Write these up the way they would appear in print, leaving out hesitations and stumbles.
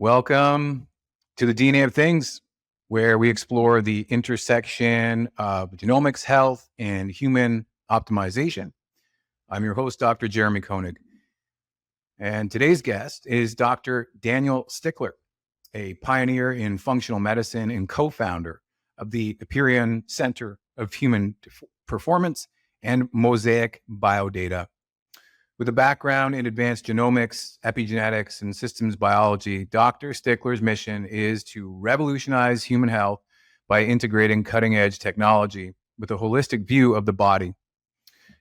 Welcome to the DNA of Things, where we explore the intersection of genomics, health, and human optimization. I'm your host, Dr. Jeremy Koenig. And today's guest is Dr. Daniel Stickler, a pioneer in functional medicine and co-founder of the Epirian Center of Human Performance and Mosaic Biodata. With a background in advanced genomics, epigenetics, and systems biology, Dr. Stickler's mission is to revolutionize human health by integrating cutting-edge technology with a holistic view of the body.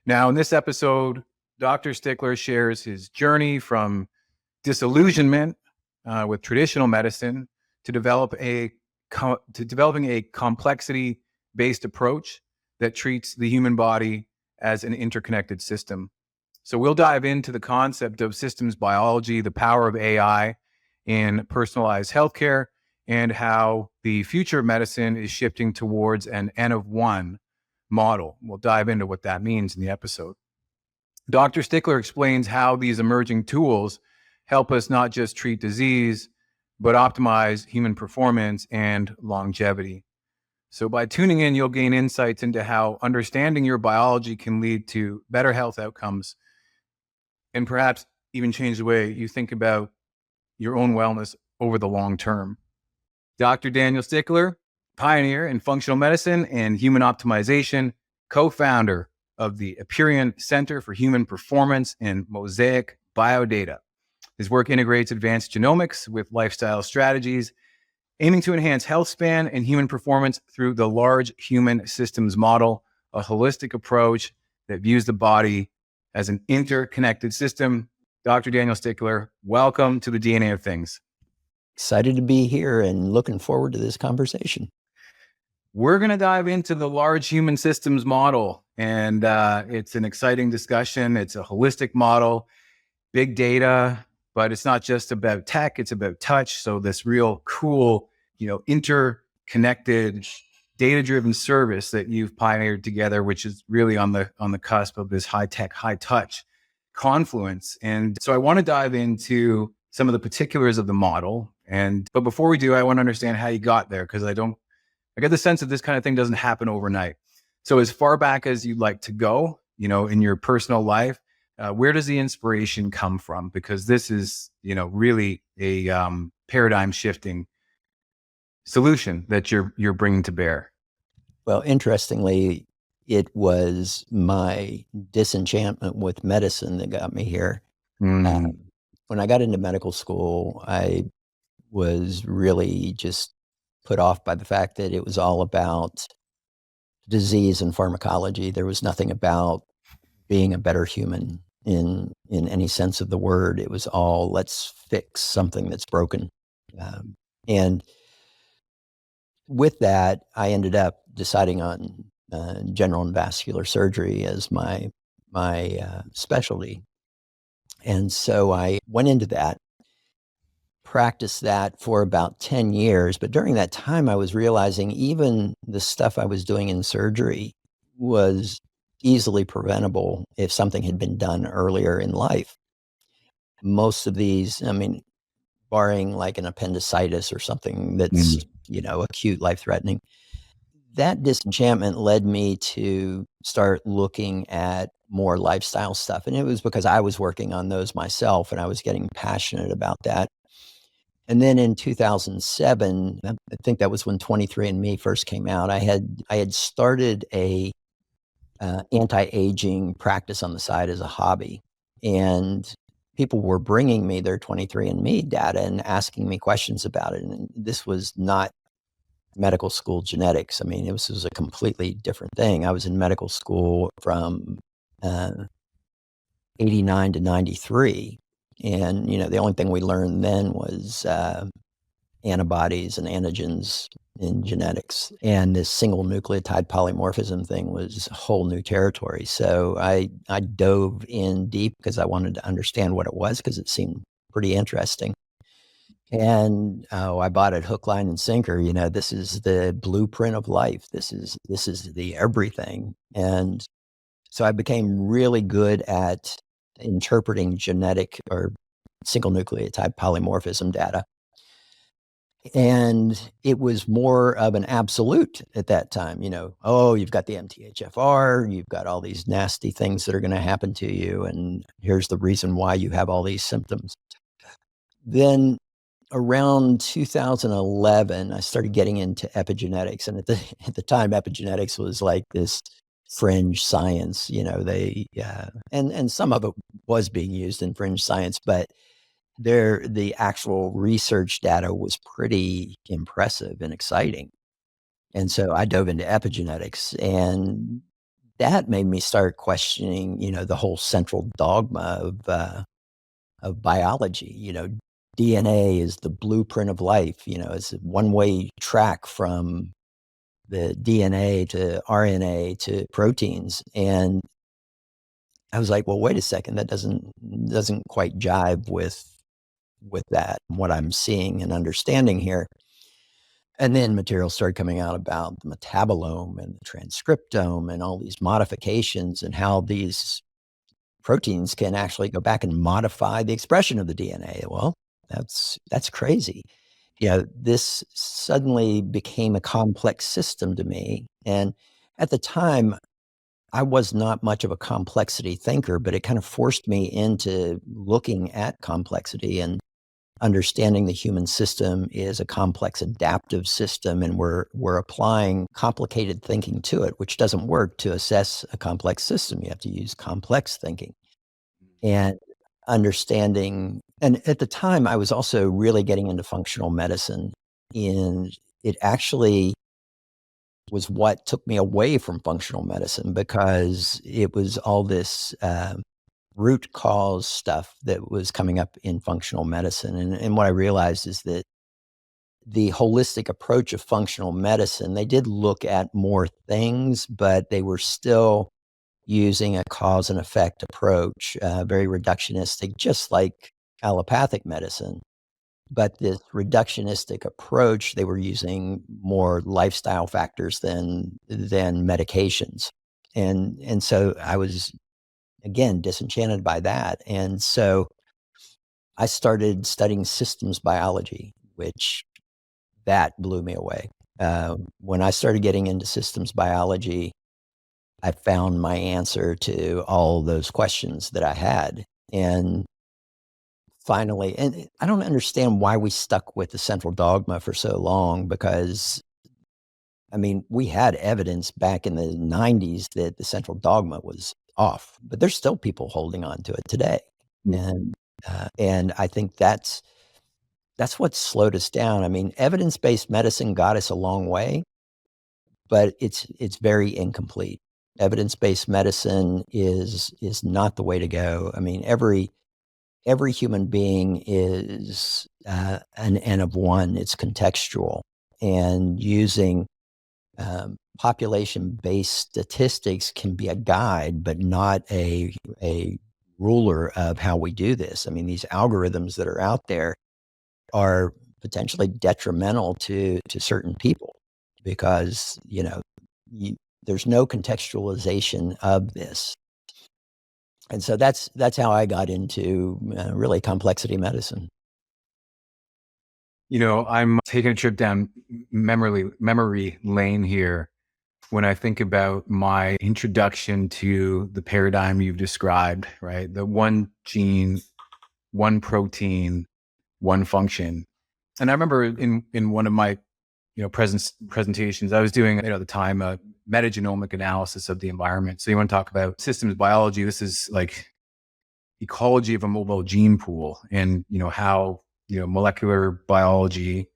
Now, in this episode, Dr. Stickler shares his journey from disillusionment with traditional medicine to developing a complexity-based approach that treats the human body as an interconnected system. So we'll dive into the concept of systems biology, the power of AI in personalized healthcare, and how the future of medicine is shifting towards an N of one model. We'll dive into what that means in the episode. Dr. Stickler explains how these emerging tools help us not just treat disease, but optimize human performance and longevity. So by tuning in, you'll gain insights into how understanding your biology can lead to better health outcomes and perhaps even change the way you think about your own wellness over the long term. Dr. Daniel Stickler, pioneer in functional medicine and human optimization, co-founder of the Epirian Center for Human Performance and Mosaic Biodata. His work integrates advanced genomics with lifestyle strategies, aiming to enhance health span and human performance through the large human systems model, a holistic approach that views the body as an interconnected system. Dr. Daniel Stickler, welcome to the DNA of Things. Excited to be here and looking forward to this conversation. We're going to dive into the large human systems model, and it's an exciting discussion. It's a holistic model, big data, but it's not just about tech, it's about touch. So this real cool, interconnected data-driven service that you've pioneered together, which is really on the cusp of this high-tech, high-touch confluence. And so I want to dive into some of the particulars of the model. But before we do, I want to understand how you got there, because I get the sense that this kind of thing doesn't happen overnight. So as far back as you'd like to go, in your personal life, where does the inspiration come from? Because this is, really a paradigm shifting solution that you're bringing to bear. Well, interestingly, it was my disenchantment with medicine that got me here. When I got into medical school, I was really just put off by the fact that it was all about disease and pharmacology. There was nothing about being a better human in any sense of the word. It was all, let's fix something that's broken. And with that, I ended up deciding on general and vascular surgery as my specialty. And so I went into that, practiced that for about 10 years. But during that time, I was realizing even the stuff I was doing in surgery was easily preventable if something had been done earlier in life. Most of these, barring like an appendicitis or something that's, acute, life-threatening, that disenchantment led me to start looking at more lifestyle stuff. And it was because I was working on those myself and I was getting passionate about that. And then in 2007, I think that was when 23andMe first came out, I had started a anti-aging practice on the side as a hobby. And people were bringing me their 23andMe data and asking me questions about it. And this was not medical school genetics. This was a completely different thing. I was in medical school from 89 to 93. And, the only thing we learned then was antibodies and antigens in genetics. And this single nucleotide polymorphism thing was a whole new territory. So I dove in deep because I wanted to understand what it was, because it seemed pretty interesting. And I bought it hook, line, and sinker. This is the blueprint of life. This is the everything. And so I became really good at interpreting genetic or single nucleotide polymorphism data. And it was more of an absolute at that time, oh, you've got the MTHFR, you've got all these nasty things that are going to happen to you, and here's the reason why you have all these symptoms. Then around 2011, I started getting into epigenetics, and at the time, epigenetics was like this fringe science. And some of it was being used in fringe science, but the actual research data was pretty impressive and exciting. And so I dove into epigenetics, and that made me start questioning, the whole central dogma of biology. DNA is the blueprint of life. It's a one-way track from the DNA to RNA to proteins. And I was like, well, wait a second, that doesn't quite jive with that, what I'm seeing and understanding here. And then material started coming out about the metabolome and the transcriptome and all these modifications and how these proteins can actually go back and modify the expression of the DNA. Well, that's crazy. This suddenly became a complex system to me. And at the time, I was not much of a complexity thinker, but it kind of forced me into looking at complexity and understanding the human system is a complex adaptive system, and we're applying complicated thinking to it, which doesn't work to assess a complex system. You have to use complex thinking and understanding. And at the time, I was also really getting into functional medicine, and it actually was what took me away from functional medicine, because it was all this root cause stuff that was coming up in functional medicine. And what I realized is that the holistic approach of functional medicine, they did look at more things, but they were still using a cause and effect approach, very reductionistic, just like allopathic medicine. But this reductionistic approach, they were using more lifestyle factors than medications. And so I was, again, disenchanted by that. And so I started studying systems biology, which that blew me away. When I started getting into systems biology, I found my answer to all those questions that I had. And finally, and I don't understand why we stuck with the central dogma for so long, because I mean, we had evidence back in the 90s that the central dogma was off, but there's still people holding on to it today. And and I think that's what slowed us down. I mean, evidence-based medicine got us a long way, but it's very incomplete. Evidence-based medicine is not the way to go. I mean, every human being is an N of one. It's contextual, and using population-based statistics can be a guide, but not a ruler of how we do this. I mean, these algorithms that are out there are potentially detrimental to certain people, because there's no contextualization of this. And so that's how I got into really complexity medicine. I'm taking a trip down memory lane here when I think about my introduction to the paradigm you've described, right? The one gene, one protein, one function. And I remember in one of my presentations, I was doing at the time a metagenomic analysis of the environment. So you want to talk about systems biology? This is like ecology of a mobile gene pool, and how molecular biology,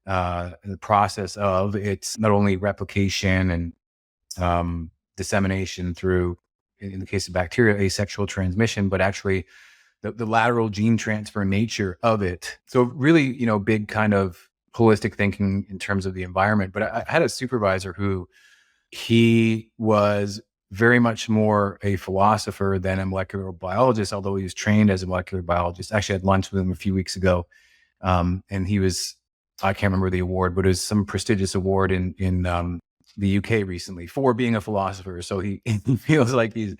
the process of its not only replication and dissemination through, in the case of bacteria, asexual transmission, but actually the lateral gene transfer nature of it. So really, big kind of holistic thinking in terms of the environment. But I had a supervisor who, he was very much more a philosopher than a molecular biologist, although he was trained as a molecular biologist. Actually, I had lunch with him a few weeks ago. And he was, I can't remember the award, but it was some prestigious award in the UK recently for being a philosopher. So he feels like he's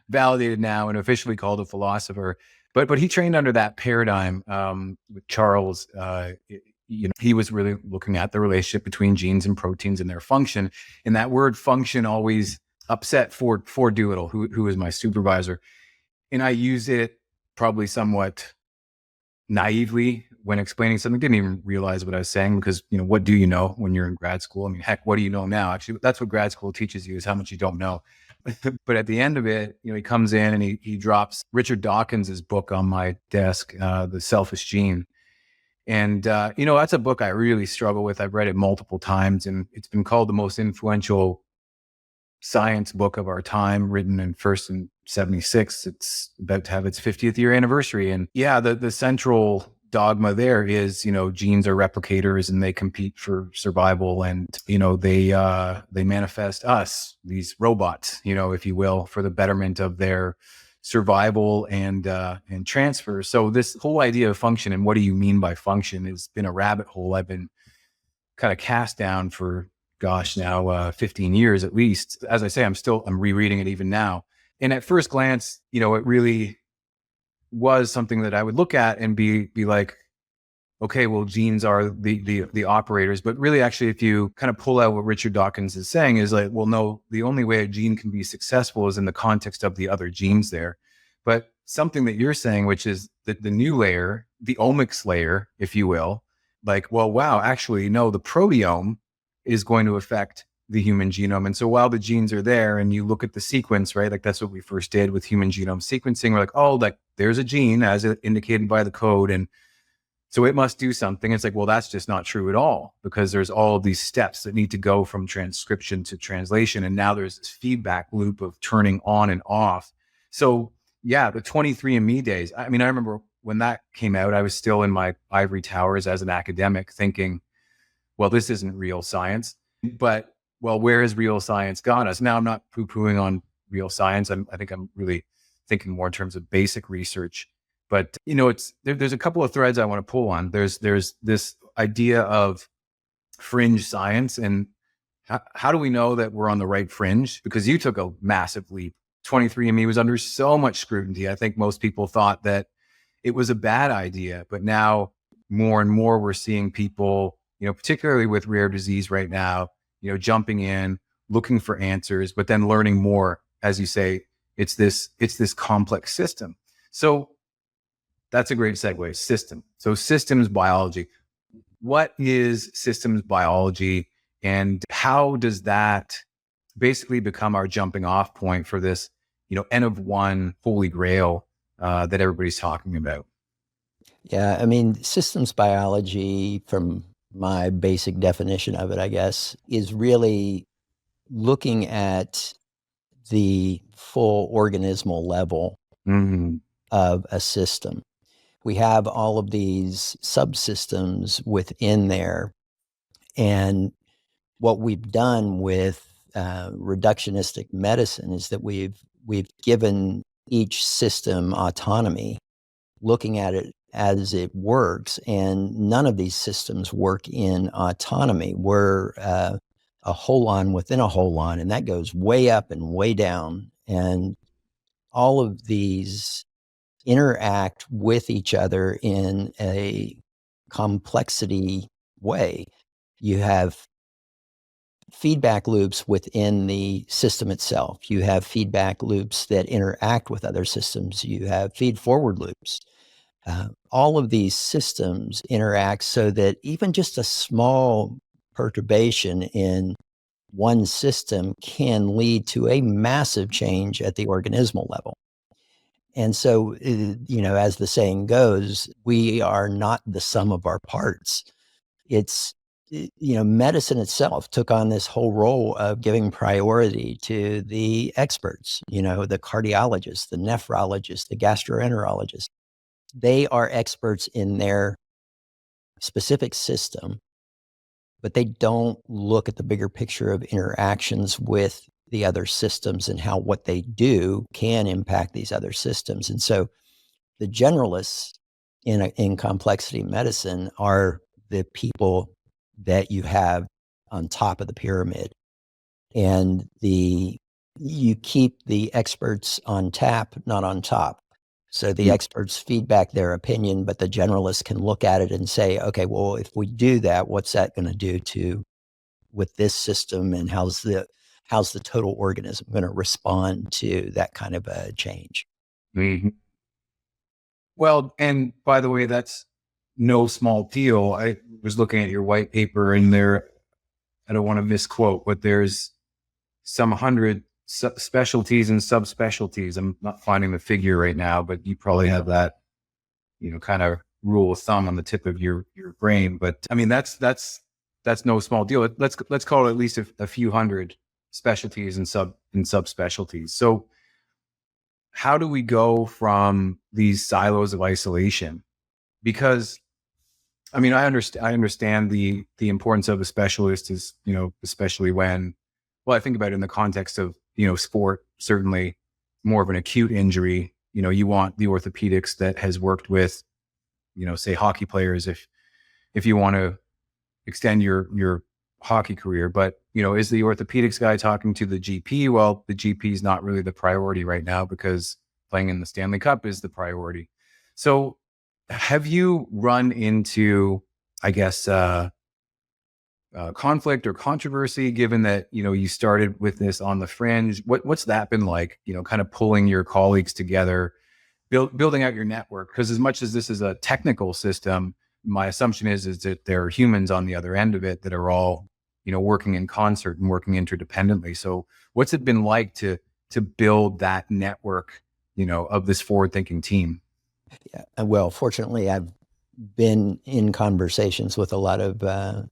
validated now and officially called a philosopher. But he trained under that paradigm with Charles he was really looking at the relationship between genes and proteins and their function. And that word function always upset Ford Doolittle, who is my supervisor. And I use it probably somewhat naively when explaining something. Didn't even realize what I was saying because, what do you know when you're in grad school? I mean, heck, what do you know now? Actually, that's what grad school teaches you, is how much you don't know. But at the end of it, he comes in and he drops Richard Dawkins's book on my desk, The Selfish Gene. And, that's a book I really struggle with. I've read it multiple times, and it's been called the most influential science book of our time, written in first in 76. It's about to have its 50th year anniversary. And yeah, the central dogma there is, genes are replicators and they compete for survival. And, they manifest us, these robots, if you will, for the betterment of their survival and transfer. So this whole idea of function and what do you mean by function has been a rabbit hole I've been kind of cast down for now 15 years at least. As I say, I'm rereading it even now. And at first glance, it really was something that I would look at and be like, okay, well, genes are the operators. But really, actually, if you kind of pull out what Richard Dawkins is saying, is like, well, no, the only way a gene can be successful is in the context of the other genes there. But something that you're saying, which is the new layer, the omics layer, if you will, like, well, wow, actually, no, the proteome is going to affect the human genome. And so while the genes are there and you look at the sequence, right, like that's what we first did with human genome sequencing. We're like, oh, like there's a gene as indicated by the code. And so it must do something. It's like, well, that's just not true at all, because there's all of these steps that need to go from transcription to translation. And now there's this feedback loop of turning on and off. So yeah, the 23andMe days. I mean, I remember when that came out, I was still in my ivory towers as an academic thinking, well, this isn't real science. But, well, where has real science got us? Now, I'm not poo-pooing on real science. I think I'm really thinking more in terms of basic research. But, there's a couple of threads I want to pull on. There's this idea of fringe science. And how do we know that we're on the right fringe? Because you took a massive leap. 23andMe was under so much scrutiny. I think most people thought that it was a bad idea. But now more and more we're seeing people, particularly with rare disease right now, jumping in, looking for answers, but then learning more. As you say, it's this complex system. So that's a great segue. System. So systems biology. What is systems biology, and how does that basically become our jumping off point for this, N of one holy grail that everybody's talking about? Yeah, I mean, systems biology, from my basic definition of it, I guess, is really looking at the full organismal level of a system. We have all of these subsystems within there. And what we've done with reductionistic medicine is that we've given each system autonomy, looking at it as it works, and none of these systems work in autonomy. We're a holon within a holon, and that goes way up and way down. And all of these interact with each other in a complexity way. You have feedback loops within the system itself. You have feedback loops that interact with other systems. You have feed forward loops. All of these systems interact so that even just a small perturbation in one system can lead to a massive change at the organismal level. And so, as the saying goes, we are not the sum of our parts. It's, medicine itself took on this whole role of giving priority to the experts, the cardiologists, the nephrologists, the gastroenterologists. They are experts in their specific system, but they don't look at the bigger picture of interactions with the other systems and how what they do can impact these other systems. And so the generalists in complexity medicine are the people that you have on top of the pyramid. And you keep the experts on tap, not on top. So the experts feedback their opinion, but the generalists can look at it and say, okay, well, if we do that, what's that going to do with this system, and how's the total organism going to respond to that kind of a change? Mhm. Well, and by the way, that's no small deal. I was looking at your white paper, and there, I don't want to misquote, but there's some 100 specialties and subspecialties. I'm not finding the figure right now, but you probably have that, kind of rule of thumb on the tip of your brain. But I mean, that's no small deal. Let's call it at least a few hundred specialties and subspecialties. So how do we go from these silos of isolation? Because I mean, I understand the importance of a specialist is, especially when, well, I think about it in the context of, sport, certainly more of an acute injury. You want the orthopedics that has worked with, say hockey players, if you want to extend your hockey career. But, is the orthopedics guy talking to the GP? Well, the GP is not really the priority right now because playing in the Stanley Cup is the priority. So have you run into, I guess, conflict or controversy, given that, you started with this on the fringe? What's that been like, kind of pulling your colleagues together, building out your network? Because as much as this is a technical system, my assumption is that there are humans on the other end of it that are all, working in concert and working interdependently. So what's it been like to build that network, of this forward thinking team? Yeah. Well, fortunately, I've been in conversations with a lot of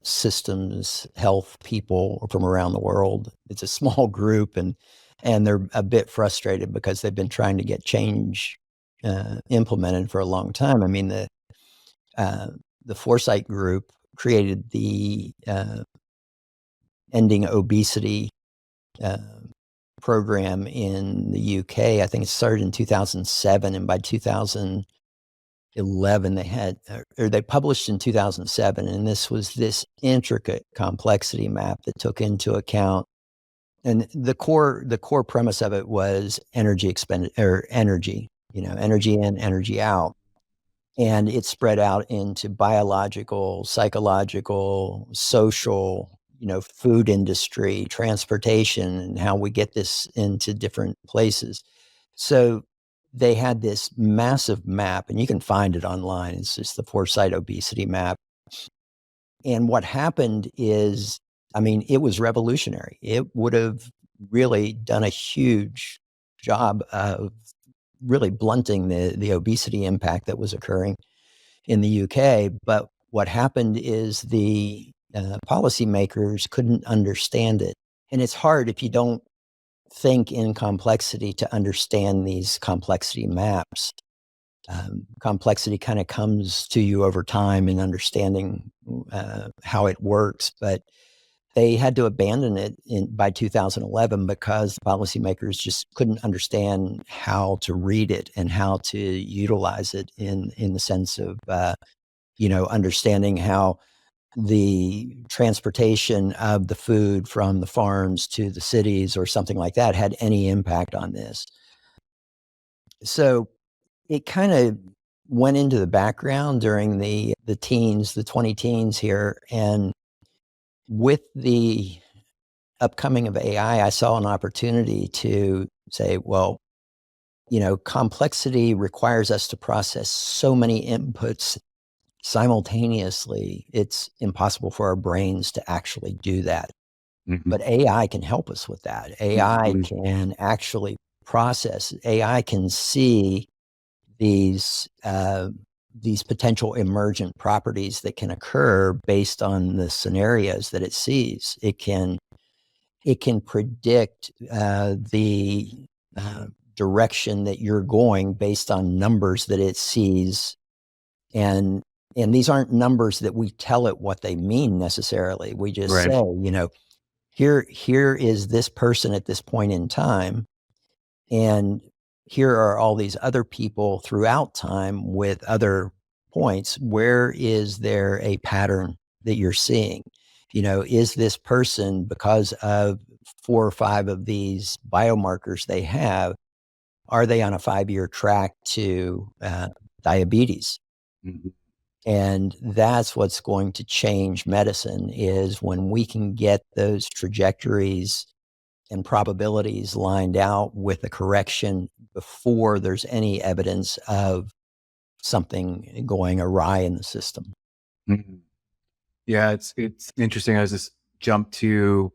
systems health people from around the world. It's a small group, and they're a bit frustrated because they've been trying to get change implemented for a long time. I mean, uh, the Foresight group created the ending obesity uh, program in the UK. I think it started in 2007, and by 2011 they had, or they published in 2007, and this was this intricate complexity map that took into account, and the core premise of it was energy expended, or energy, energy in, energy out. And it spread out into biological, psychological, social, food industry, transportation, and how we get this into different places. So they had this massive map, and you can find it online. It's just the Foresight obesity map. And what happened is, I mean, it was revolutionary. It would have really done a huge job of really blunting the obesity impact that was occurring in the UK. But what happened is the policymakers couldn't understand it. And it's hard if you don't think in complexity to understand these complexity maps. Complexity kind of comes to you over time in understanding how it works. But they had to abandon it by 2011 because the policymakers just couldn't understand how to read it and how to utilize it in the sense of understanding how the transportation of the food from the farms to the cities or something like that had any impact on this. So it kind of went into the background during the teens, the 20 teens here. And with the upcoming of AI, I saw an opportunity to say, well, complexity requires us to process so many inputs simultaneously. It's impossible for our brains to actually do that. Mhm. But AI can help us with that. AI Mhm. can actually process. AI can see these potential emergent properties that can occur based on the scenarios that it sees. It can predict the direction that you're going based on numbers that it sees, and these aren't numbers that we tell it what they mean necessarily. We just Right. say, here is this person at this point in time, and here are all these other people throughout time with other points. Where is there a pattern that you're seeing? Is this person, because of 4 or 5 of these biomarkers they have, are they on a 5-year track to diabetes? Mm-hmm. And that's what's going to change medicine, is when we can get those trajectories and probabilities lined out with a correction before there's any evidence of something going awry in the system. Mm-hmm. Yeah, it's interesting. I was just jumped to,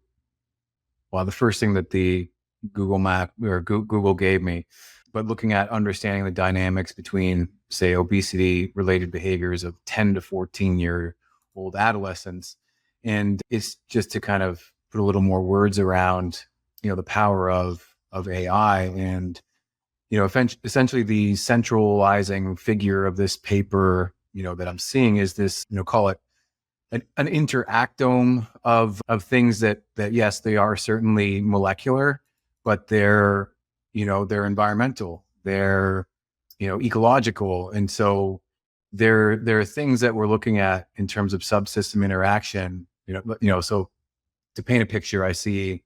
well, the first thing that the Google Map or Google gave me, but looking at understanding the dynamics between, say, obesity related behaviors of 10 to 14-year-old adolescents. And it's just to kind of put a little more words around, the power of AI. And, essentially the centralizing figure of this paper, that I'm seeing is this, call it an interactome of things that yes, they are certainly molecular, but they're environmental, they're ecological. And so there are things that we're looking at in terms of subsystem interaction. So to paint a picture, I see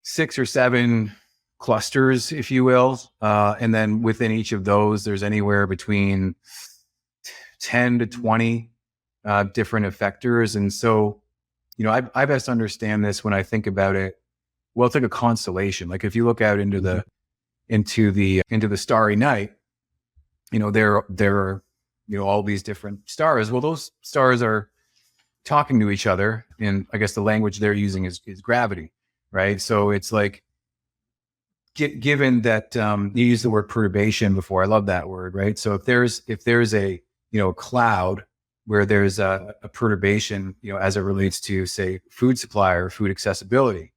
6 or 7 clusters, if you will, and then within each of those there's anywhere between 10 to 20 different effectors. And so, I best understand this when I think about it. Well, it's like a constellation. Like if you look out into the starry night, there are, all these different stars. Well, those stars are talking to each other. And I guess the language they're using is gravity, right? So it's like, given that you used the word perturbation before, I love that word, right? So if there's a cloud where there's a perturbation, as it relates to, say, food supply or food accessibility,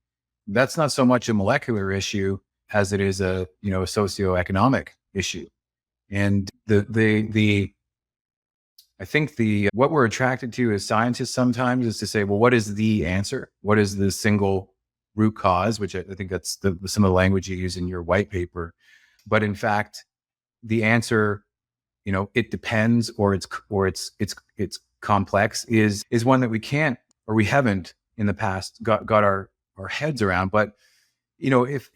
that's not so much a molecular issue as it is a socioeconomic issue. And the I think what we're attracted to as scientists sometimes is to say, well, what is the answer? What is the single root cause? Which I think that's some of the language you use in your white paper. But in fact, the answer, it depends, or it's complex, is one that we can't, or we haven't in the past got our heads around. But if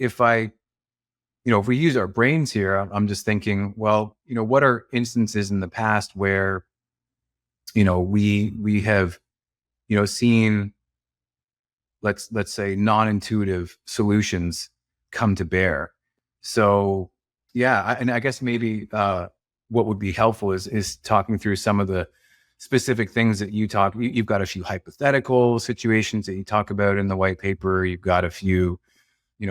we use our brains here, I'm just thinking, well, what are instances in the past where we have seen, let's say, non-intuitive solutions come to bear. So yeah, and I guess maybe what would be helpful is talking through some of the specific things that you've got a few hypothetical situations that you talk about in the white paper. You've got a few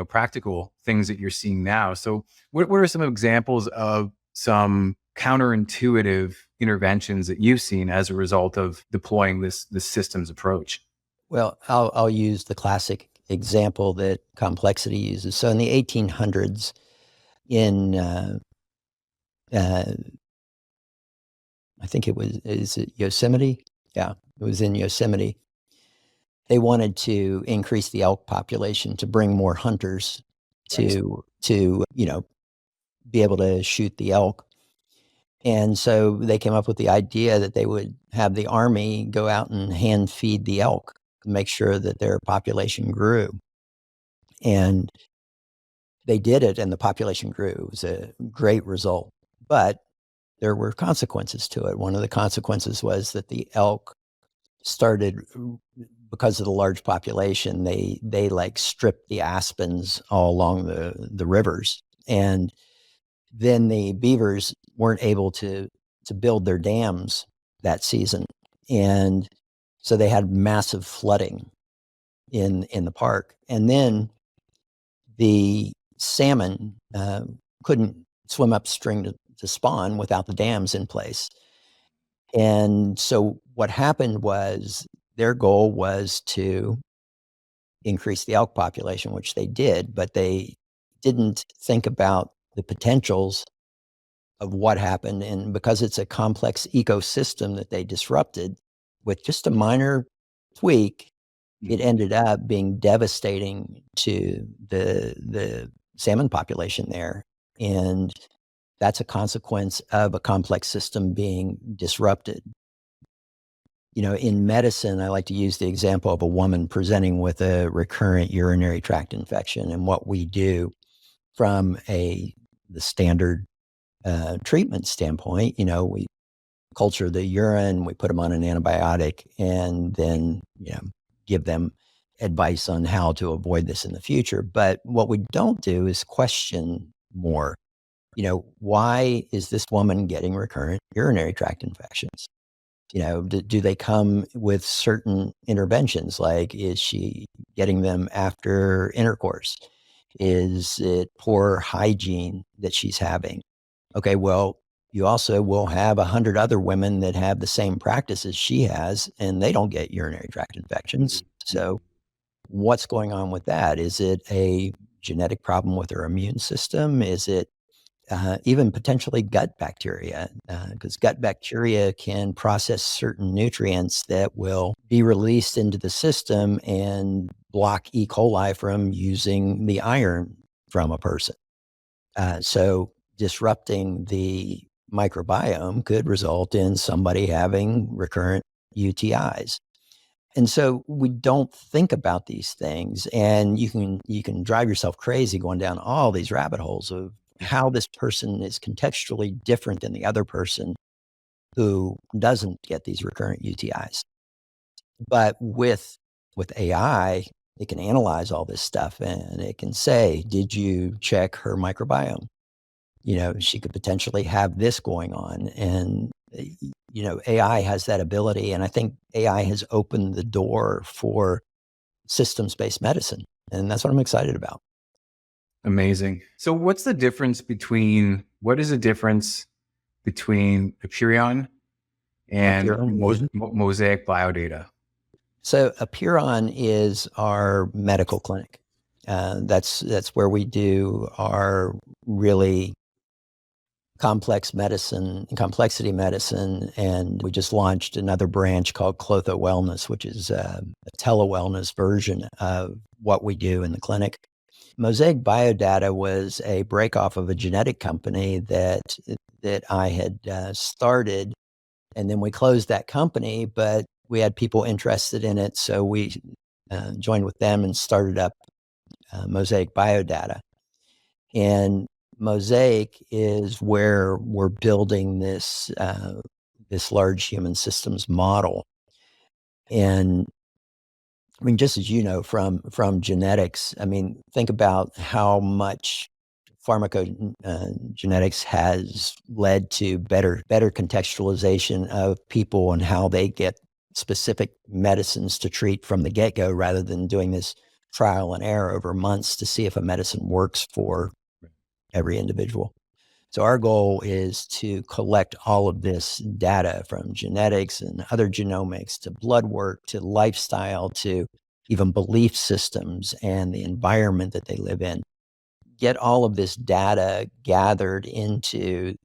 practical things that you're seeing now. So what are some examples of some counterintuitive interventions that you've seen as a result of deploying this systems approach? Well, I'll use the classic example that complexity uses. So in the 1800s, in I think is it Yosemite? Yeah, it was in Yosemite. They wanted to increase the elk population to bring more hunters to be able to shoot the elk. And so they came up with the idea that they would have the army go out and hand feed the elk to make sure that their population grew. And they did it, and the population grew. It was a great result. But there were consequences to it. One of the consequences was that the elk started, because of the large population, they like stripped the aspens all along the rivers. And then the beavers weren't able to build their dams that season. And so they had massive flooding in the park. And then the salmon couldn't swim upstream to spawn without the dams in place. And so what happened was their goal was to increase the elk population, which they did, but they didn't think about the potentials of what happened. And because it's a complex ecosystem that they disrupted with just a minor tweak, it ended up being devastating to the salmon population there. And that's a consequence of a complex system being disrupted. In medicine, I like to use the example of a woman presenting with a recurrent urinary tract infection. And what we do from the standard treatment standpoint, we culture the urine, we put them on an antibiotic, and then give them advice on how to avoid this in the future. But what we don't do is question more. Why is this woman getting recurrent urinary tract infections? Do they come with certain interventions? Like, is she getting them after intercourse? Is it poor hygiene that she's having? Okay, well, you also will have 100 other women that have the same practice as she has, and they don't get urinary tract infections. So what's going on with that? Is it a genetic problem with her immune system? Is it even potentially gut bacteria? Because gut bacteria can process certain nutrients that will be released into the system and block E. coli from using the iron from a person. So disrupting the microbiome could result in somebody having recurrent UTIs. And so we don't think about these things, and you can drive yourself crazy going down all these rabbit holes of how this person is contextually different than the other person who doesn't get these recurrent UTIs. But with AI, it can analyze all this stuff and it can say, did you check her microbiome? She could potentially have this going on. And, AI has that ability. And I think AI has opened the door for systems-based medicine. And that's what I'm excited about. Amazing. So what is the difference between Epirian and Mosaic biodata? So Epirian is our medical clinic. That's where we do our really complexity medicine, and we just launched another branch called Clotho Wellness, which is a tele-wellness version of what we do in the clinic. Mosaic Biodata was a break off of a genetic company that I had started, and then we closed that company, but we had people interested in it, so we joined with them and started up Mosaic Biodata. And Mosaic is where we're building this large human systems model. And I mean, just as you know from genetics, I mean, think about how much pharmacogenetics has led to better contextualization of people and how they get specific medicines to treat from the get-go, rather than doing this trial and error over months to see if a medicine works for every individual. So our goal is to collect all of this data, from genetics and other genomics to blood work to lifestyle to even belief systems and the environment that they live in. Get all of this data gathered into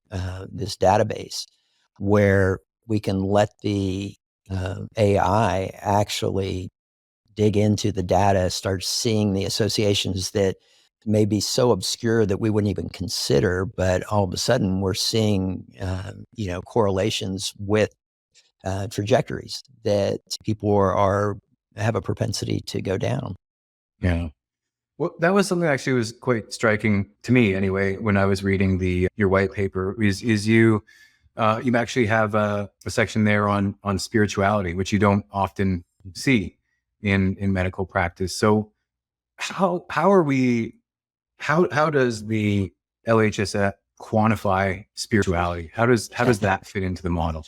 this database where we can let the AI actually dig into the data, start seeing the associations that may be so obscure that we wouldn't even consider, but all of a sudden we're seeing, correlations with trajectories that people have a propensity to go down. Yeah. Well, that was something that actually was quite striking to me anyway, when I was reading your white paper, is you actually have a section there on spirituality, which you don't often see in medical practice. So how does the LHS quantify spirituality? How does that fit into the model?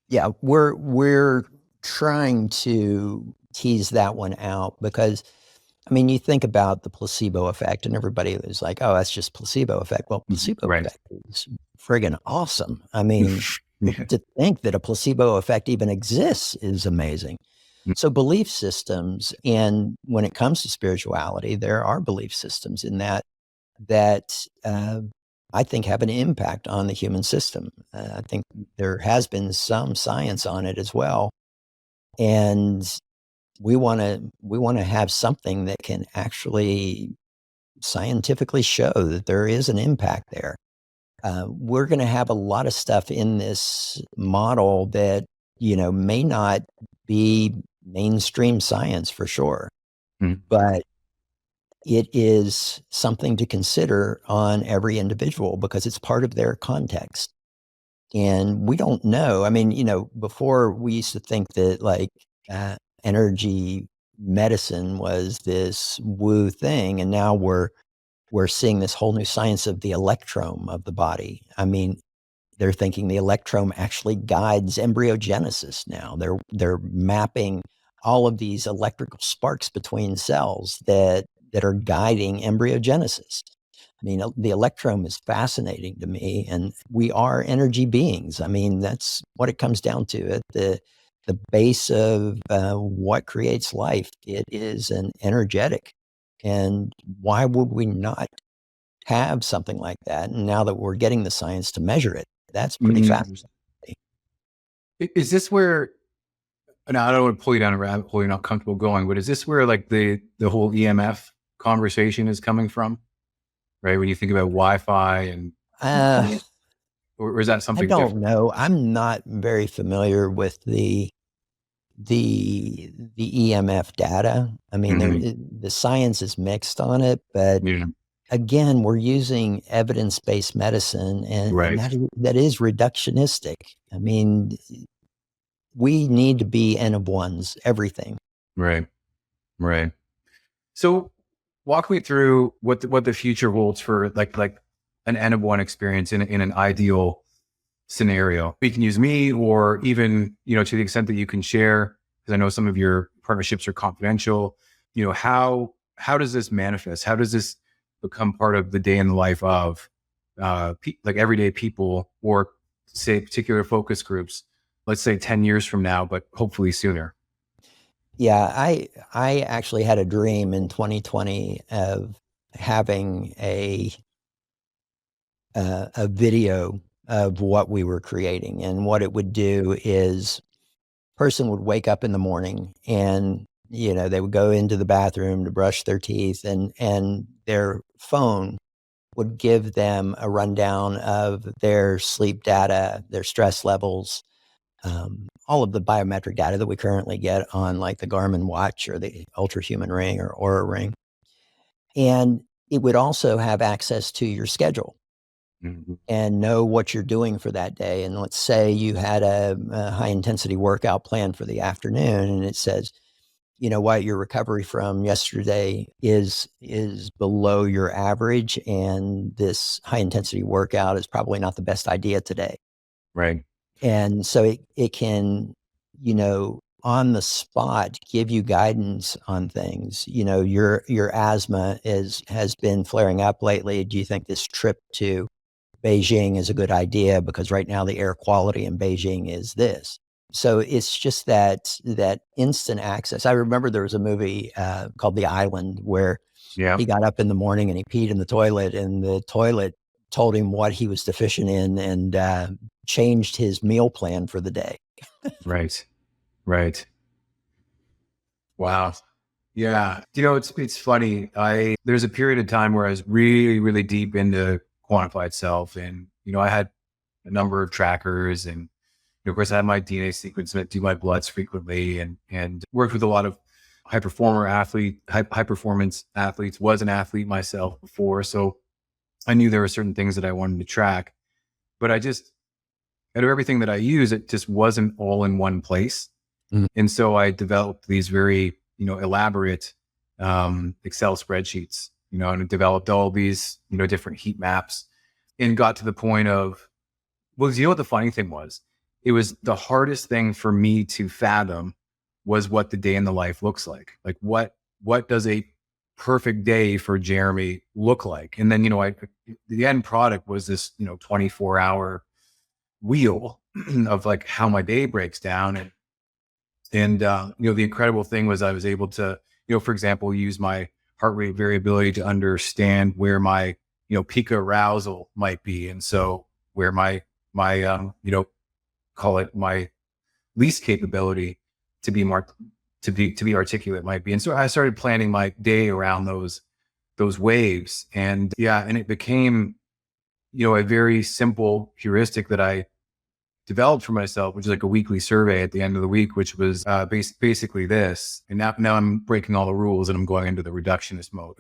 Yeah, we're trying to tease that one out, because I mean, you think about the placebo effect, and everybody is like, "Oh, that's just placebo effect." Well, placebo effect is friggin' awesome. I mean, to think that a placebo effect even exists is amazing. So belief systems, and when it comes to spirituality, there are belief systems in that I think have an impact on the human system. I think there has been some science on it as well, and we want to have something that can actually scientifically show that there is an impact there. We're going to have a lot of stuff in this model that may not be mainstream science for sure, but it is something to consider on every individual because it's part of their context. And we don't know. I mean, before we used to think that like energy medicine was this woo thing, and now we're seeing this whole new science of the electrome of the body. I mean, they're thinking the electrome actually guides embryogenesis now. They're mapping all of these electrical sparks between cells that are guiding embryogenesis. I mean, the electrome is fascinating to me, and we are energy beings. I mean, that's what it comes down to. At the base of what creates life, it is an energetic. And why would we not have something like that? And now that we're getting the science to measure it, that's pretty Mm. fascinating. Is this where, now I don't want to pull you down a rabbit hole you're not comfortable going, but is this where like the whole EMF conversation is coming from? Right? When you think about Wi-Fi and, Uh, or is that I something don't different? know. I'm not very familiar with the EMF data. I mean, Hmm. the science is mixed on it, but Yeah. again, we're using evidence-based medicine, and Right. that is reductionistic. I mean, we need to be N of ones, everything. Right. Right. So walk me through what the future holds for like an N of one experience in an ideal scenario. We can use me, or even, to the extent that you can share, because I know some of your partnerships are confidential. How does this manifest? How does this become part of the day in the life of like everyday people, or say particular focus groups, let's say 10 years from now, but hopefully sooner? Yeah, I actually had a dream in 2020 of having a video of what we were creating, and what it would do is person would wake up in the morning, and they would go into the bathroom to brush their teeth, and their phone would give them a rundown of their sleep data, their stress levels, all of the biometric data that we currently get on like the Garmin watch or the Ultra Human Ring or Aura Ring. And it would also have access to your schedule Mhm. and know what you're doing for that day. And let's say you had a high intensity workout plan for the afternoon, and it says, you know what, your recovery from yesterday is below your average, and this high intensity workout is probably not the best idea today. Right. And so it can, on the spot give you guidance on things. Your asthma has been flaring up lately. Do you think this trip to Beijing is a good idea? Because right now the air quality in Beijing is this. So it's just that instant access. I remember there was a movie called The Island where Yeah. he got up in the morning and he peed in the toilet, and the toilet told him what he was deficient in, and changed his meal plan for the day. Right. Right. Wow. Yeah. It's funny. There's a period of time where I was really, really deep into quantified self. And, I had a number of trackers, and of course I had my DNA sequence and I do my bloods frequently, and worked with a lot of high performance athletes, was an athlete myself before. So I knew there were certain things that I wanted to track, but out of everything that I use, it just wasn't all in one place. Mhm. And so I developed these very, elaborate Excel spreadsheets, and developed all these, different heat maps, and got to the point of, well, you know what the funny thing was? It was the hardest thing for me to fathom was what the day in the life looks like. Like what does a perfect day for Jeremy look like? And then, the end product was this, 24-hour wheel of like how my day breaks down. And the incredible thing was I was able to, for example, use my heart rate variability to understand where my, peak arousal might be. And so where my call it my least capability to be more, to be articulate might be. And so I started planning my day around those waves. And yeah, and it became, a very simple heuristic that I developed for myself, which is like a weekly survey at the end of the week, which was basically this. And now I'm breaking all the rules and I'm going into the reductionist mode.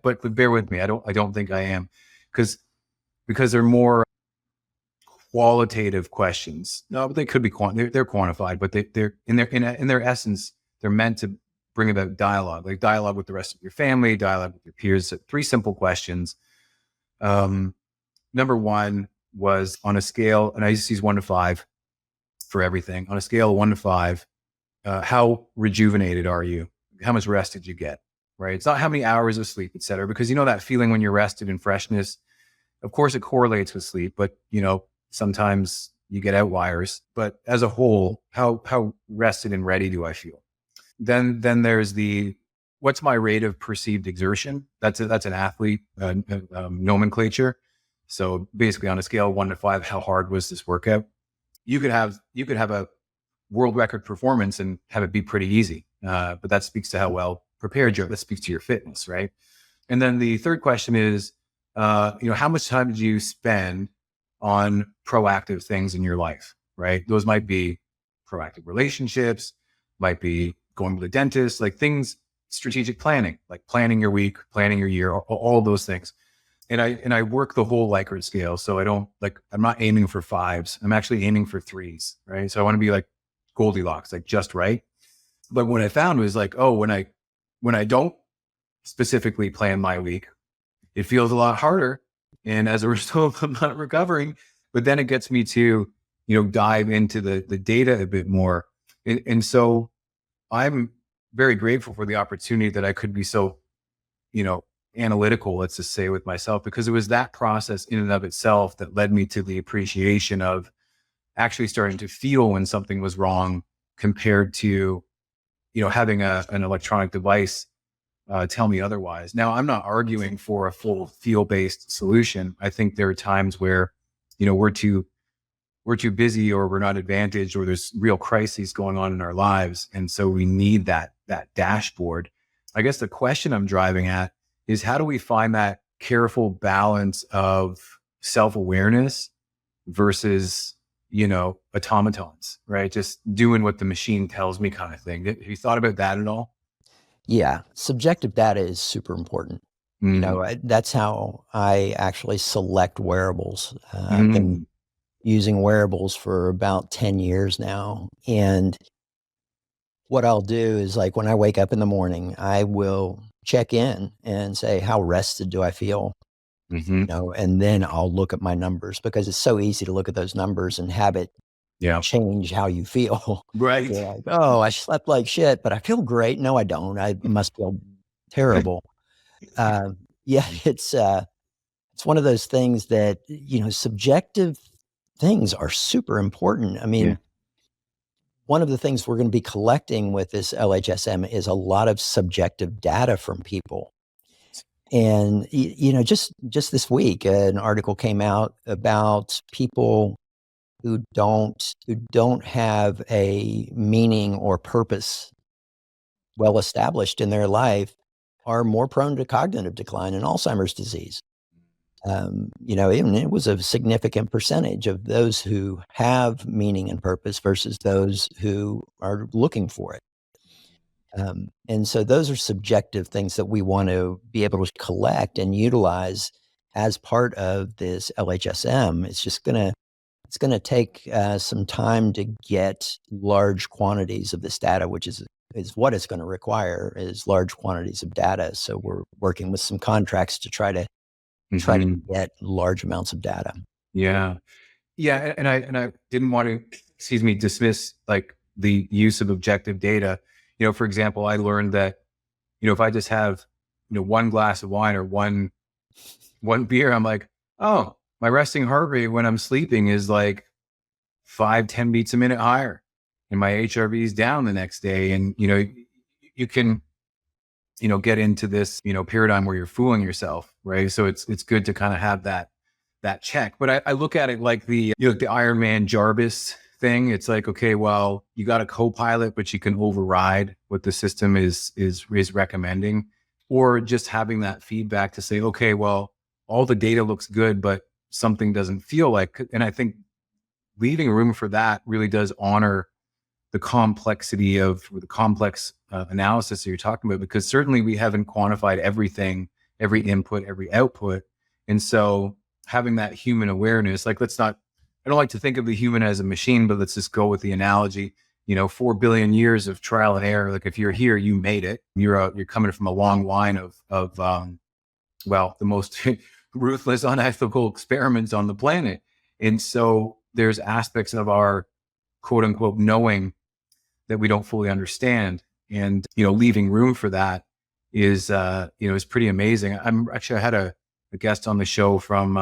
But bear with me. I don't think I am, because they're more qualitative questions. No, but they could be they're quantified, but they're in their essence, they're meant to bring about dialogue, like dialogue with the rest of your family, dialogue with your peers. 3 simple questions. Number 1 was on a scale, and I used to use 1 to 5 for everything. On a scale of 1 to 5, how rejuvenated are you? How much rest did you get? Right? It's not how many hours of sleep, et cetera, because that feeling when you're rested and freshness. Of course, it correlates with sleep, but sometimes you get outliers. But as a whole, how rested and ready do I feel? Then there's what's my rate of perceived exertion? That's an athlete nomenclature. So basically, on a scale of 1 to 5, how hard was this workout? You could have a world record performance and have it be pretty easy, but that speaks to how well prepared you are. That speaks to your fitness, right? And then the third question is, how much time did you spend on proactive things in your life, right? Those might be proactive relationships, might be going to the dentist, like things, strategic planning, like planning your week, planning your year, all of those things. And I work the whole Likert scale. So I'm not aiming for 5s. I'm actually aiming for 3s, right? So I want to be like Goldilocks, like just right. But what I found was like, when I don't specifically plan my week, it feels a lot harder. And as a result, I'm not recovering. But then it gets me to, dive into the data a bit more. And so I'm very grateful for the opportunity that I could be so, analytical, let's just say, with myself, because it was that process in and of itself that led me to the appreciation of actually starting to feel when something was wrong, compared to, having an electronic device tell me otherwise. Now, I'm not arguing for a full feel-based solution. I think there are times where, we're too busy, or we're not advantaged, or there's real crises going on in our lives. And so we need that dashboard. I guess the question I'm driving at is, how do we find that careful balance of self-awareness versus, automatons, right? Just doing what the machine tells me kind of thing. Have you thought about that at all? Yeah, subjective data is super important. That's how I actually select wearables. I've been using wearables for about 10 years now. And what I'll do is, like, when I wake up in the morning, I will check in and say, how rested do I feel? And then I'll look at my numbers, because it's so easy to look at those numbers and have it change how you feel. Right. You're like, oh, I slept like shit, but I feel great. No, I don't. I must feel terrible. Yeah, it's one of those things that, subjective things are super important. I mean, one of the things we're going to be collecting with this LHSM is a lot of subjective data from people. And, just this week, an article came out about people who don't have a meaning or purpose well established in their life are more prone to cognitive decline and Alzheimer's disease. Even it was a significant percentage of those who have meaning and purpose versus those who are looking for it. And so those are subjective things that we want to be able to collect and utilize as part of this LHSM. It's gonna take some time to get large quantities of this data, which is what it's going to require, is large quantities of data. So we're working with some contracts to try to get large amounts of data. Yeah. Yeah. And I didn't want to, dismiss like the use of objective data. For example, I learned that, if I just have, 1 glass of wine or one beer, I'm like, oh, my resting heart rate when I'm sleeping is like 5-10 beats a minute higher, and my HRV is down the next day. And, you can, get into this, paradigm where you're fooling yourself. Right. So it's good to kind of have that check. But I look at it like the Iron Man Jarvis thing. It's like, okay, well, you got a co-pilot, but you can override what the system is recommending, or just having that feedback to say, okay, well, all the data looks good, but something doesn't feel like. And I think leaving room for that really does honor the complexity of the complex analysis that you're talking about, because certainly we haven't quantified everything, every input, every output. And so having that human awareness, like, I don't like to think of the human as a machine, but let's just go with the analogy, 4 billion years of trial and error. Like, if you're here, you made it. You're coming from a long line of the most ruthless, unethical experiments on the planet. And so there's aspects of our quote unquote knowing that we don't fully understand. And, leaving room for that is pretty amazing. I had a guest on the show from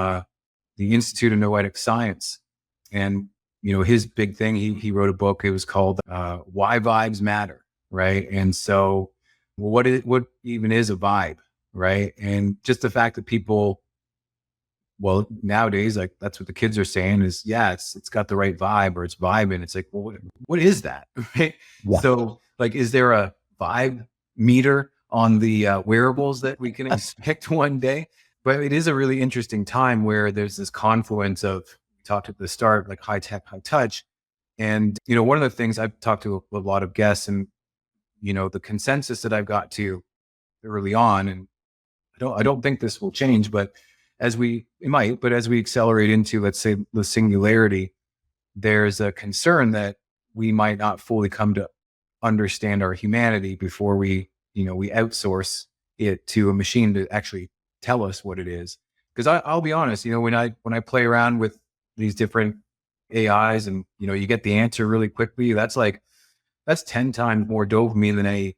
the Institute of Noetic Science. And, his big thing, he wrote a book. It was called Why Vibes Matter. Right. And so what even is a vibe? Right. And just the fact that people, nowadays, like, that's what the kids are saying is, yeah, it's got the right vibe, or it's vibing. It's like, well, what is that? Right. Yeah. So, like, is there a vibe meter on the wearables that we can expect one day? But it is a really interesting time where there's this confluence of, we talked at the start, like high tech, high touch. And, one of the things I've talked to a lot of guests, and, the consensus that I've got to early on, and I don't think this will change, but as we accelerate into, let's say, the singularity, there's a concern that we might not fully come to understand our humanity before we outsource it to a machine to actually tell us what it is. Because I'll be honest, when I play around with these different AIs, and you get the answer really quickly, that's 10 times more dopamine than any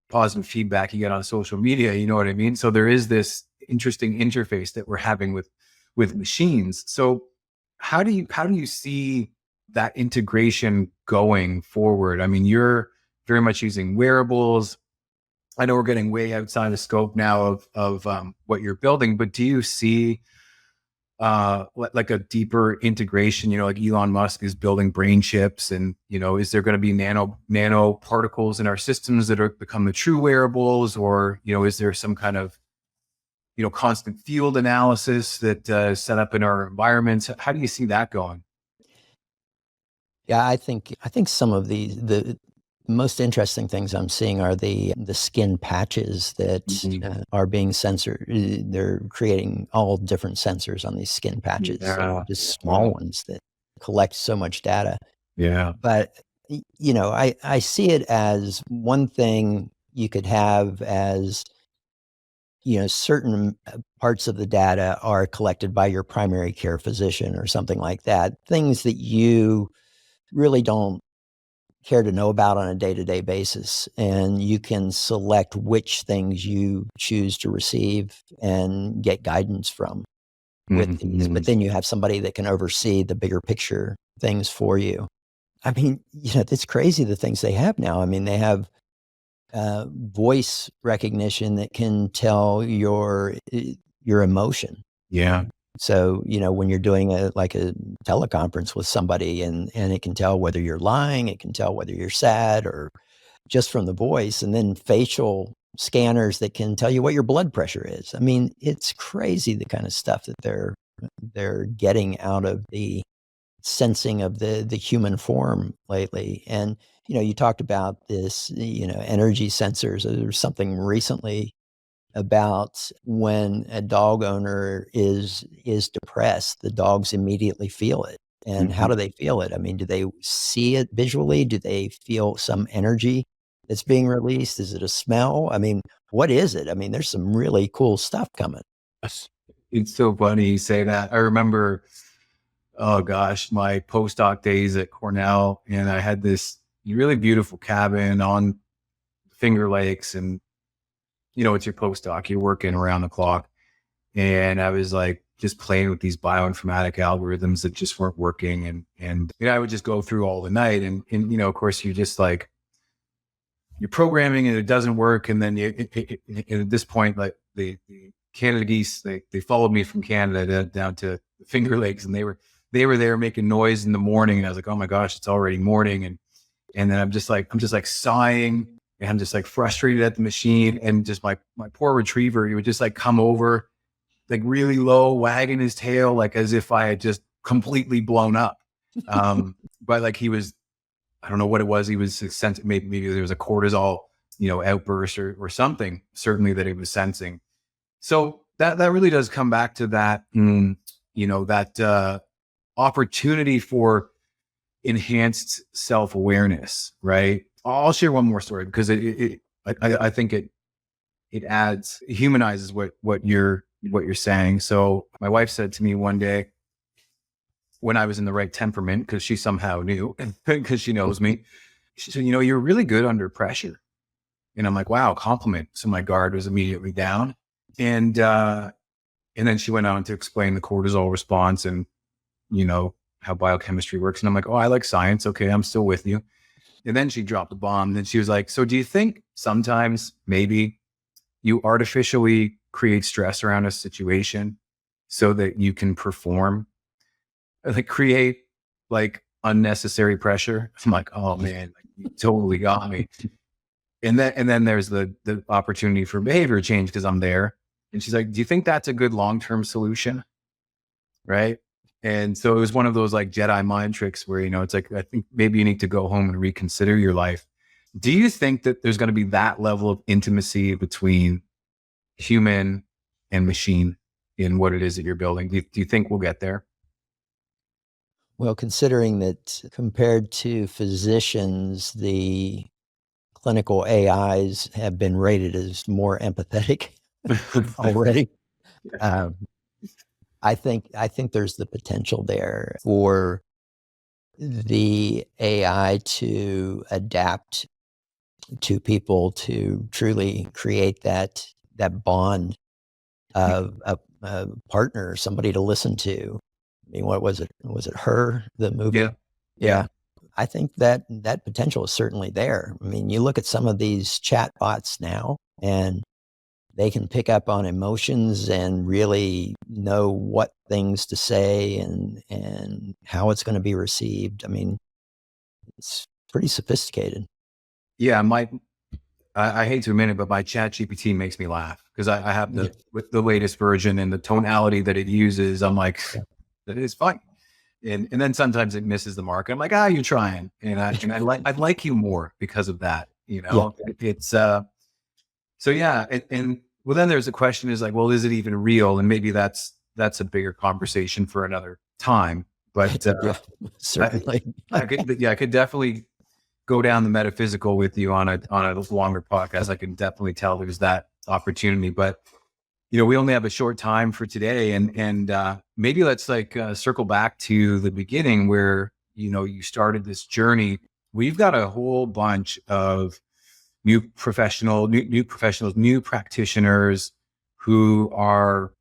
positive feedback you get on social media. You know what I mean? So there is this interesting interface that we're having with machines. So how do you see that integration going forward? I mean, you're very much using wearables. I know we're getting way outside the scope now of what you're building, but do you see like a deeper integration, like Elon Musk is building brain chips, and, is there going to be nano particles in our systems that are become the true wearables, or, is there some kind of, constant field analysis that set up in our environments? How do you see that going? Yeah, I think some of the most interesting things I'm seeing are the skin patches that are being censored. They're creating all different sensors on these skin patches, just small ones that collect so much data. Yeah. But I see it as one thing you could have as certain parts of the data are collected by your primary care physician or something like that. Things that you really don't care to know about on a day-to-day basis, and you can select which things you choose to receive and get guidance from with these. But then you have somebody that can oversee the bigger picture things for you. I mean, it's crazy the things they have now. I mean, they have voice recognition that can tell your emotion. Yeah. So, when you're doing a teleconference with somebody, and it can tell whether you're lying, it can tell whether you're sad, or just from the voice, and then facial scanners that can tell you what your blood pressure is. I mean, it's crazy the kind of stuff that they're getting out of the sensing of the human form lately. And, you talked about this, energy sensors. There's something recently about when a dog owner is depressed, the dogs immediately feel it. And how do they feel it? I mean, do they see it visually? Do they feel some energy that's being released? Is it a smell? I mean, what is it? I mean, there's some really cool stuff coming. It's so funny you say that. I remember, oh gosh, my postdoc days at Cornell, and I had this really beautiful cabin on Finger Lakes, and it's your postdoc, you're working around the clock. And I was like just playing with these bioinformatic algorithms that just weren't working. And I would just go through all the night. And of course, you just like, you're programming and it doesn't work. And then at this point, like the Canada geese, they followed me from Canada down to the Finger Lakes, and they were there making noise in the morning. And I was like, oh my gosh, it's already morning. And then I'm just like sighing, and I'm just like frustrated at the machine. And just my poor retriever, he would just like come over, like really low, wagging his tail, like as if I had just completely blown up. But like he was, I don't know what it was. He was sensing, maybe there was a cortisol, outburst or something, certainly that he was sensing. So that really does come back to that, that opportunity for enhanced self-awareness, right? I'll share one more story because I think it adds, humanizes what you're saying. So my wife said to me one day when I was in the right temperament, because she somehow knew, because she knows me, she said, you're really good under pressure. And I'm like, wow, compliment. So my guard was immediately down. And then she went on to explain the cortisol response and, how biochemistry works. And I'm like, oh, I like science. Okay, I'm still with you. And then she dropped the bomb. And she was like, so do you think sometimes maybe you artificially create stress around a situation so that you can perform, like create like unnecessary pressure? I'm like, oh man, you totally got me. And then there's the opportunity for behavior change because I'm there. And she's like, do you think that's a good long-term solution? Right. And so it was one of those like Jedi mind tricks where, it's like, I think maybe you need to go home and reconsider your life. Do you think that there's going to be that level of intimacy between human and machine in what it is that you're building? Do you think we'll get there? Well, considering that compared to physicians, the clinical AIs have been rated as more empathetic already. Um, I think there's the potential there for the AI to adapt to people to truly create that bond of a partner, somebody to listen to. I mean, what was it? Was it Her, the movie? Yeah. Yeah. I think that potential is certainly there. I mean, you look at some of these chat bots now, and they can pick up on emotions and really know what things to say and how it's going to be received. I mean, it's pretty sophisticated. Yeah. I hate to admit it, but my chat GPT makes me laugh because I have Yeah. with the latest version and the tonality that it uses. I'm like, that is fine. And then sometimes it misses the mark. I'm like, you're trying. I'd like you more because of that. Yeah. It's so yeah. And well, then there's a question is like, well, is it even real? And maybe that's a bigger conversation for another time. But Yeah, certainly. I could definitely go down the metaphysical with you on a longer podcast. I can definitely tell there's that opportunity, but we only have a short time for today, and maybe let's circle back to the beginning where you started this journey. We've got a whole bunch of new professionals, new practitioners who are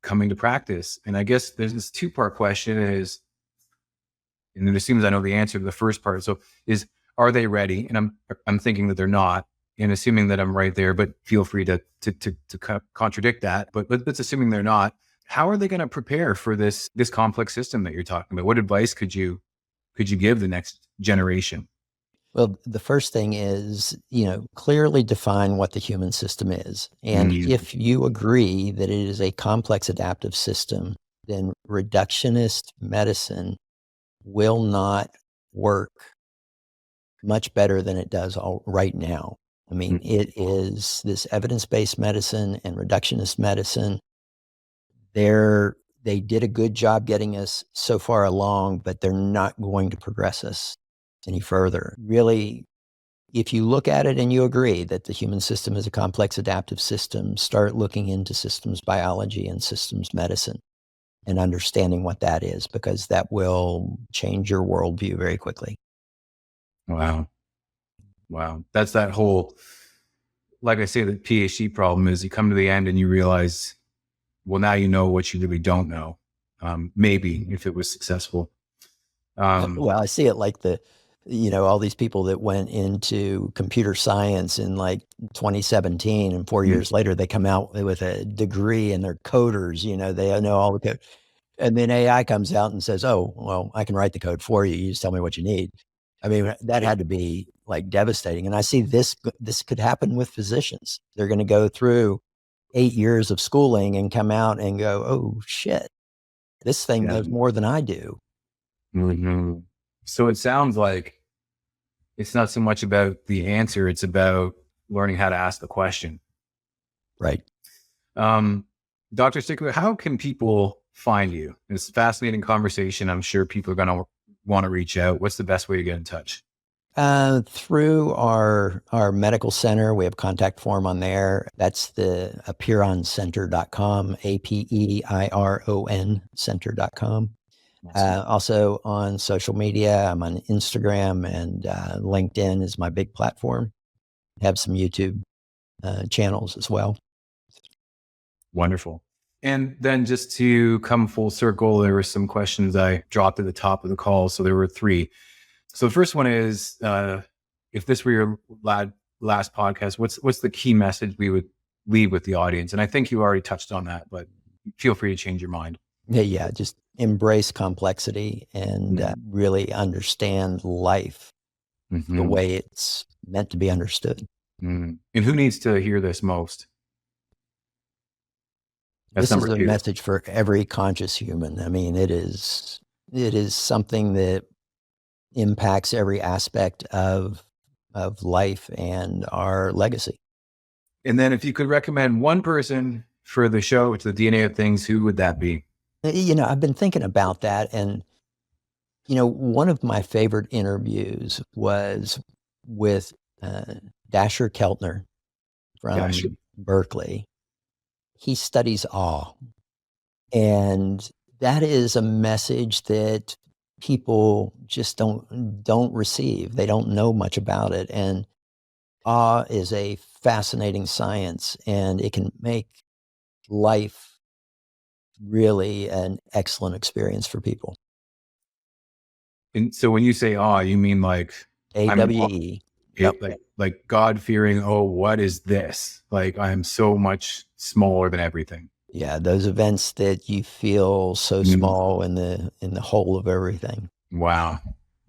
coming to practice. And I guess there's this two-part question is, and it assumes I know the answer to the first part. So is, are they ready? And I'm thinking that they're not, and assuming that I'm right there, but feel free to contradict that. But let's assuming they're not. How are they going to prepare for this complex system that you're talking about? What advice could you give the next generation? Well, the first thing is, clearly define what the human system is. And if you agree that it is a complex adaptive system, then reductionist medicine will not work much better than it does right now. I mean, it is this evidence-based medicine and reductionist medicine. They did a good job getting us so far along, but they're not going to progress us any further. Really, if you look at it and you agree that the human system is a complex adaptive system, start looking into systems biology and systems medicine and understanding what that is, because that will change your worldview very quickly. Wow. That's that whole, like I say, the PhD problem is you come to the end and you realize, well, now you know what you really don't know. Maybe if it was successful. Well, I see it like all these people that went into computer science in like 2017, and 4 years later, they come out with a degree and they're coders, they know all the code. And then AI comes out and says, oh, well, I can write the code for you. You just tell me what you need. I mean, that had to be like devastating. And I see this could happen with physicians. They're going to go through 8 years of schooling and come out and go, oh shit, this thing knows more than I do. Mhm. So it sounds like it's not so much about the answer, it's about learning how to ask the question. Right. Um, Dr. Stickler, how can people find you? It's a fascinating conversation. I'm sure people are going to want to reach out. What's the best way to get in touch? Through our medical center, we have a contact form on there. That's the epeironcenter.com, Apeiron center.com. Awesome. Also on social media, I'm on Instagram, and LinkedIn is my big platform. Have some YouTube channels as well. Wonderful. And then just to come full circle, there were some questions I dropped at the top of the call. So there were three. So the first one is, if this were your last podcast, what's the key message we would leave with the audience? And I think you already touched on that, but feel free to change your mind. Yeah, just embrace complexity and really understand life the Mm-hmm. way it's meant to be understood. Mm. And who needs to hear this most? That's This is number a two. message for every conscious human. I mean, it is something that impacts every aspect of life and our legacy. And then if you could recommend one person for the show, it's the DNA of things, who would that be? I've been thinking about that, and one of my favorite interviews was with Dasher Keltner Gosh. from Berkeley. He studies awe, and that is a message that people just don't receive. They don't know much about it, and awe is a fascinating science, and it can make life really an excellent experience for people. And so when you say awe, you mean like I'm in awe, AWE. Yep. like God fearing, oh, what is this? Like I'm so much smaller than everything. Yeah, those events that you feel so Mm. small in the whole of everything. Wow.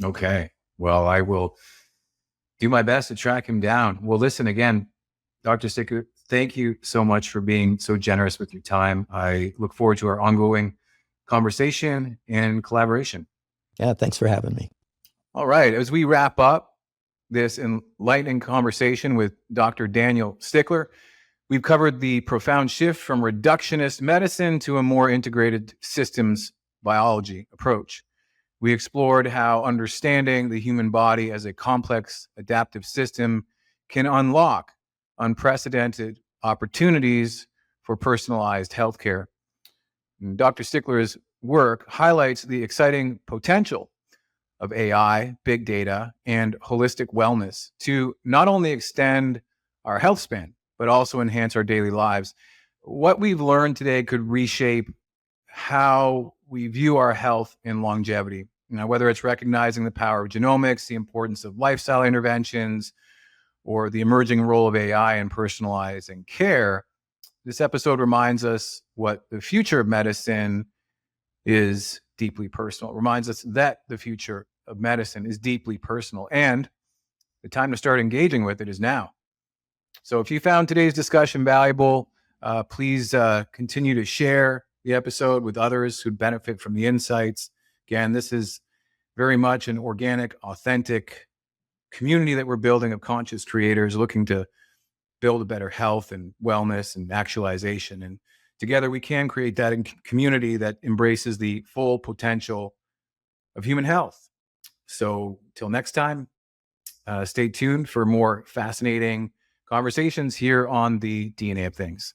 Okay. Well, I will do my best to track him down. Well, listen again, Dr. Stickler, thank you so much for being so generous with your time. I look forward to our ongoing conversation and collaboration. Yeah, thanks for having me. All right. As we wrap up this enlightening conversation with Dr. Daniel Stickler, we've covered the profound shift from reductionist medicine to a more integrated systems biology approach. We explored how understanding the human body as a complex adaptive system can unlock unprecedented opportunities for personalized healthcare. And Dr. Stickler's work highlights the exciting potential of AI, big data, and holistic wellness to not only extend our health span, but also enhance our daily lives. What we've learned today could reshape how we view our health and longevity. Whether it's recognizing the power of genomics, the importance of lifestyle interventions, or the emerging role of AI in personalizing care, this episode reminds us what the future of medicine is deeply personal. It reminds us that the future of medicine is deeply personal, and the time to start engaging with it is now. So if you found today's discussion valuable, please continue to share the episode with others who benefit from the insights. Again, this is very much an organic, authentic community that we're building of conscious creators looking to build a better health and wellness and actualization. And together we can create that community that embraces the full potential of human health. So till next time, stay tuned for more fascinating conversations here on the DNA of Things.